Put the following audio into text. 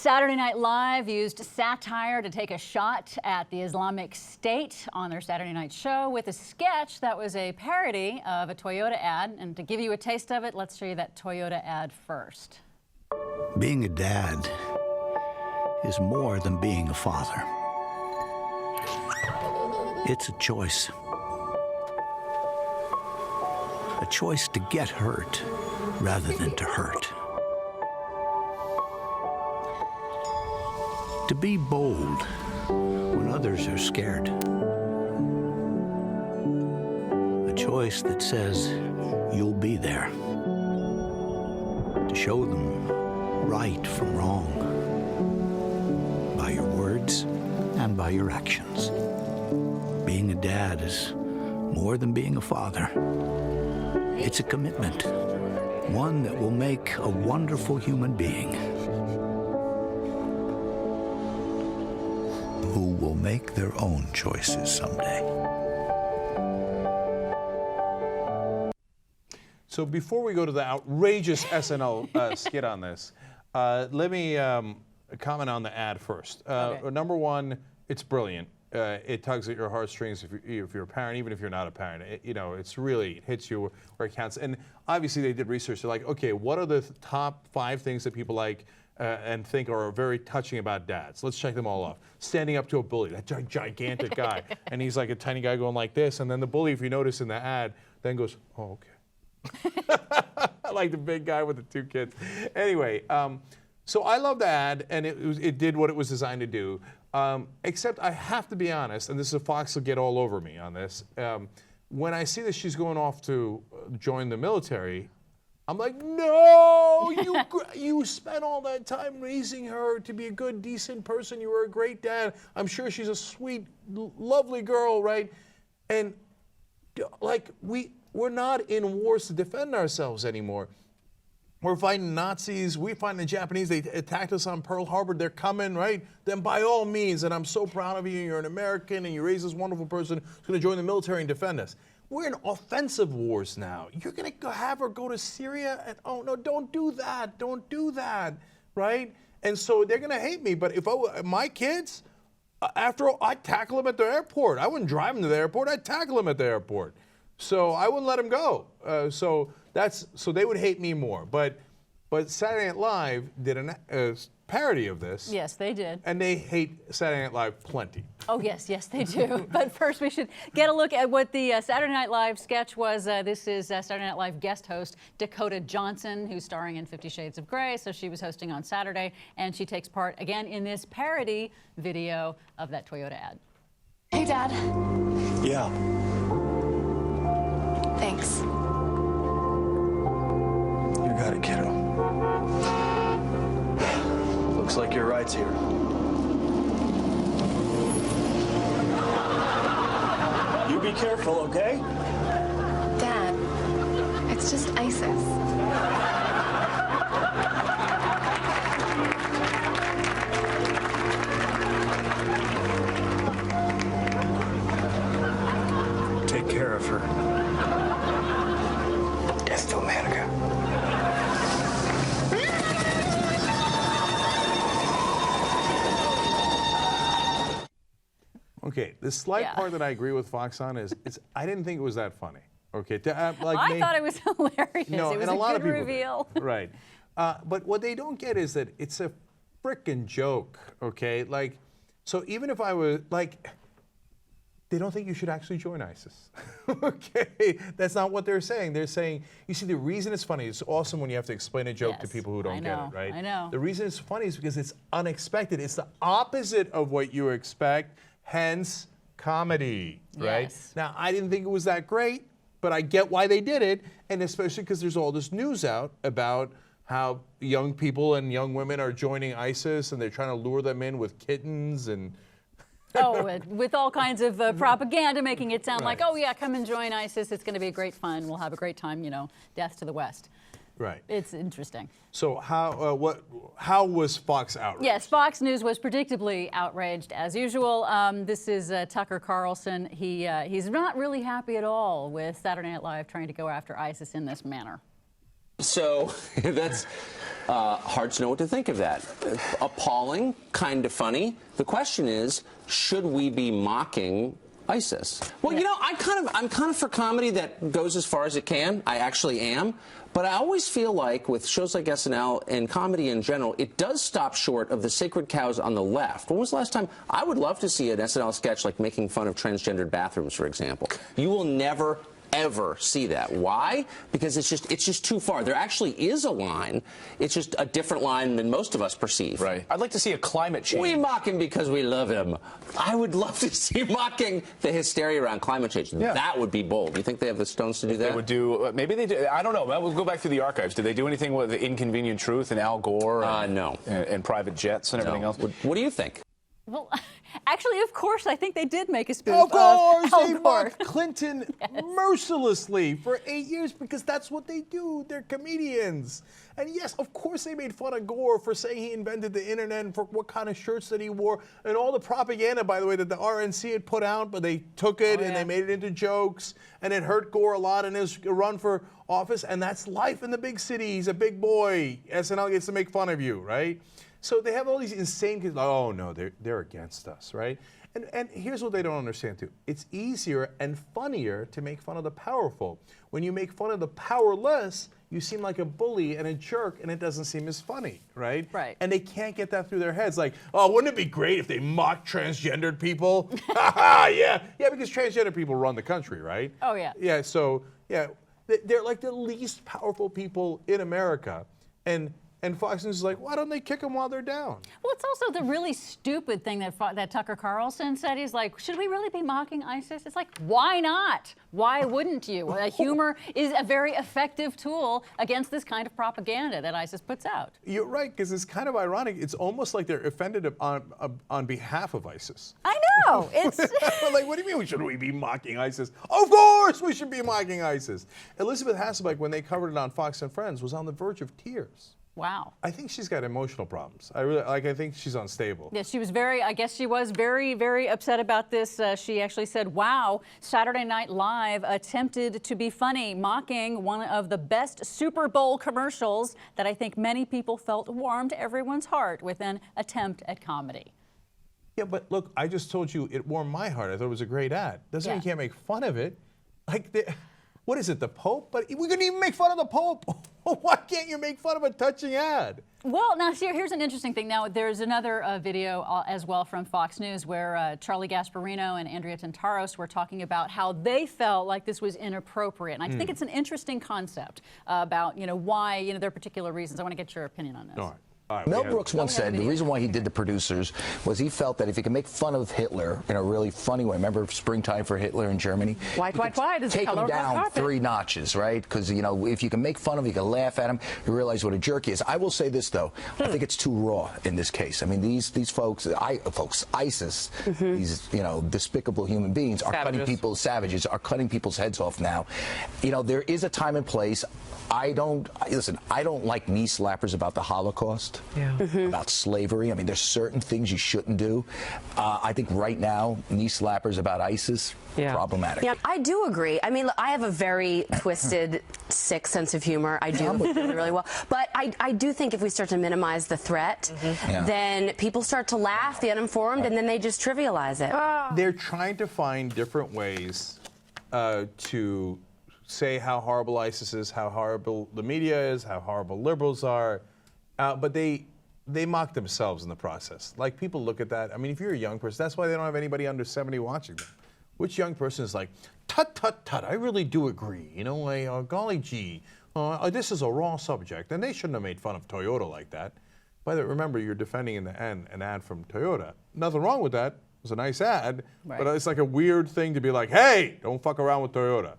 Saturday Night Live used satire to take a shot at the Islamic State on their Saturday night show with a sketch that was a parody of a Toyota ad. And to give you a taste of it, let's show you that Toyota ad first. Being a dad is more than being a father. It's a choice. A choice to get hurt rather than to hurt. To be bold when others are scared. A choice that says you'll be there. To show them right from wrong. By your words and by your actions. Being a dad is more than being a father. It's a commitment. One that will make a wonderful human being. Who will make their own choices someday. So before we go to the outrageous SNL skit on this, let me comment on the ad first. Okay. Number one, it's brilliant. It tugs at your heartstrings if you're a parent, even if you're not a parent. It's really, it hits you where it counts. And obviously they did research. They're like, okay, what are the top 5 things that people like and think are very touching about dads? Let's check them all off. Standing up to a bully, that gigantic guy. And he's like a tiny guy going like this. And then the bully, if you notice in the ad, then goes, oh, okay. Like the big guy with the 2 kids. Anyway, so I love the ad, and it did what it was designed to do. Except I have to be honest, and this is a Fox will get all over me on this. When I see that she's going off to join the military, I'm like, no, you spent all that time raising her to be a good, decent person. You were a great dad. I'm sure she's a sweet, lovely girl, right? And like we're not in wars to defend ourselves anymore. We're fighting Nazis. We fighting the Japanese. They attacked us on Pearl Harbor. They're coming, right? Then by all means, and I'm so proud of you. You're an American, and you raise this wonderful person who's going to join the military and defend us. We're in offensive wars now. You're going to have her go to Syria? And oh, no, don't do that. Don't do that, right? And so they're going to hate me. But if my kids, I'd tackle them at the airport. I wouldn't drive them to the airport. I'd tackle them at the airport. So I wouldn't let them go. So they would hate me more. But Saturday Night Live did a parody of this. Yes, they did. And they hate Saturday Night Live plenty. Oh, yes, they do. But first, we should get a look at what the Saturday Night Live sketch was. This is Saturday Night Live guest host Dakota Johnson, who's starring in 50 Shades of Grey. So she was hosting on Saturday, and she takes part again in this parody video of that Toyota ad. Hey, Dad. Yeah. Thanks. You got it, kiddo. Looks like your ride's here. You be careful, okay? Dad, it's just ISIS. Take care of her. Death to America. Okay, the slight part that I agree with Fox on is I didn't think it was that funny. Okay, I thought it was hilarious. No, it was and a lot good of people reveal. did. Right. But what they don't get is that it's a frickin' joke, okay? Like, so even if I was, like, they don't think you should actually join ISIS. Okay, that's not what they're saying. They're saying, you see, the reason it's funny, it's awesome when you have to explain a joke to people who don't get it, right? I know. The reason it's funny is because it's unexpected. It's the opposite of what you expect, hence comedy, right? Yes. Now, I didn't think it was that great, but I get why they did it, and especially because there's all this news out about how young people and young women are joining ISIS, and they're trying to lure them in with kittens and... with all kinds of propaganda, making it sound like, oh yeah, come and join ISIS. It's going to be great fun. We'll have a great time. Death to the West. Right. It's interesting. So how was Fox outraged? Yes, Fox News was predictably outraged as usual. This is Tucker Carlson. He's not really happy at all with Saturday Night Live trying to go after ISIS in this manner. So that's Hard to know what to think of that. Appalling, kind of funny. The question is, should we be mocking ISIS? Well, you know, I'm kind of for comedy that goes as far as it can. I actually am. But I always feel like with shows like SNL and comedy in general, it does stop short of the sacred cows on the left. When was the last time? I would love to see an SNL sketch like making fun of transgendered bathrooms, for example. You will never ever see that. Why? Because it's just too far. There actually is a line. It's just a different line than most of us perceive. Right. I'd like to see a climate change. We mock him because we love him. I would love to see mocking the hysteria around climate change. Yeah. That would be bold. Do you think they have the stones to do that? They would do, maybe they do. I don't know. We'll go back through the archives. Did they do anything with the Inconvenient Truth and Al Gore? And, no. And private jets and everything else? What do you think? Well, actually, of course, I think they did make a spoof Of course, Al they Gore. mocked Clinton mercilessly for 8 years because that's what they do. They're comedians. And yes, of course they made fun of Gore for saying he invented the internet and for what kind of shirts that he wore and all the propaganda, by the way, that the RNC had put out, but they took it and they made it into jokes and it hurt Gore a lot in his run for office. And that's life in the big city. He's a big boy. SNL gets to make fun of you, right? So they have all these insane kids. Oh no, they're against us, right? And here's what they don't understand too. It's easier and funnier to make fun of the powerful. When you make fun of the powerless, you seem like a bully and a jerk, and it doesn't seem as funny, right? Right. And they can't get that through their heads. Like, oh, wouldn't it be great if they mocked transgendered people? Yeah, because transgender people run the country, right? Oh yeah. Yeah. So yeah, they're like the least powerful people in America, and Fox News is like, why don't they kick them while they're down? Well, it's also the really stupid thing that Tucker Carlson said. He's like, should we really be mocking ISIS? It's like, why not? Why wouldn't you? Humor is a very effective tool against this kind of propaganda that ISIS puts out. You're right, because it's kind of ironic. It's almost like they're offended on behalf of ISIS. I know. It's like, what do you mean, should we be mocking ISIS? Of course we should be mocking ISIS. Elizabeth Hasselbeck, when they covered it on Fox and Friends, was on the verge of tears. wow. I think she's got emotional problems. I think she's unstable. Yeah, I guess she was very, very upset about this. She actually said, wow, Saturday Night Live attempted to be funny, mocking one of the best Super Bowl commercials that I think many people felt warmed everyone's heart with an attempt at comedy. Yeah, but look, I just told you it warmed my heart. I thought it was a great ad. Doesn't mean you can't make fun of it. Like, what is it, the Pope? But we couldn't even make fun of the Pope. Why can't you make fun of a touching ad? Well, now here's an interesting thing. Now, there's another video as well from Fox News where Charlie Gasparino and Andrea Tantaros were talking about how they felt like this was inappropriate. And I think it's an interesting concept about, why, their particular reasons. I want to get your opinion on this. All right. Mel Brooks once said the reason why he did The Producers was he felt that if he could make fun of Hitler in a really funny way, remember Springtime for Hitler in Germany? White, take him down 3 notches, right? Because, if you can make fun of him, you can laugh at him, you realize what a jerk he is. I will say this, though. I think it's too raw in this case. I mean, these folks, ISIS, these, despicable human beings are savages are cutting people's heads off now. There is a time and place. I don't like knee slappers about the Holocaust, about slavery. I mean, there's certain things you shouldn't do. I think right now, knee slappers about ISIS, problematic. Yeah, I do agree. I mean, I have a very twisted, sick sense of humor. I do really, really well. But I do think if we start to minimize the threat, then people start to laugh, the uninformed, and then they just trivialize it. They're trying to find different ways to say how horrible ISIS is, how horrible the media is, how horrible liberals are, but they mock themselves in the process. Like, people look at that. I mean, if you're a young person, that's why they don't have anybody under 70 watching them. Which young person is like, tut, tut, tut, I really do agree. Golly gee, this is a raw subject, and they shouldn't have made fun of Toyota like that. By the way, remember, you're defending in the end an ad from Toyota. Nothing wrong with that. It was a nice ad, but it's like a weird thing to be like, hey, don't fuck around with Toyota.